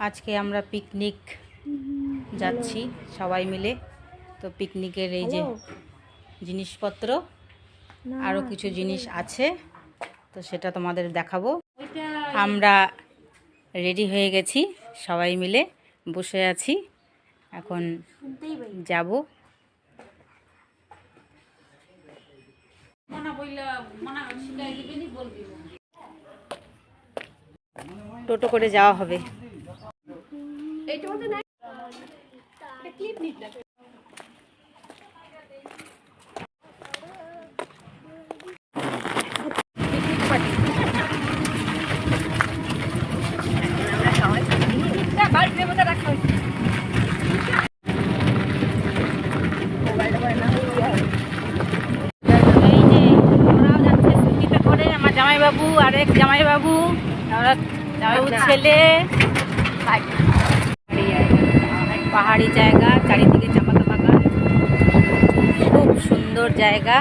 আজকে আমরা পিকনিক যাচ্ছি সবাই মিলে। তো পিকনিকের এই যে জিনিসপত্র আরও কিছু জিনিস আছে, তো সেটা তোমাদের দেখাবো। আমরা রেডি হয়ে গেছি, সবাই মিলে বসে আছি, এখন যাব। টোটো করে যাওয়া হবে। জামাইবাবু আরেক জামাইবাবু, আমরা জামাইবাবুর ছেলে। পাহাড়ি জায়গা, চারিদিকে চা বাগান, খুব সুন্দর জায়গা।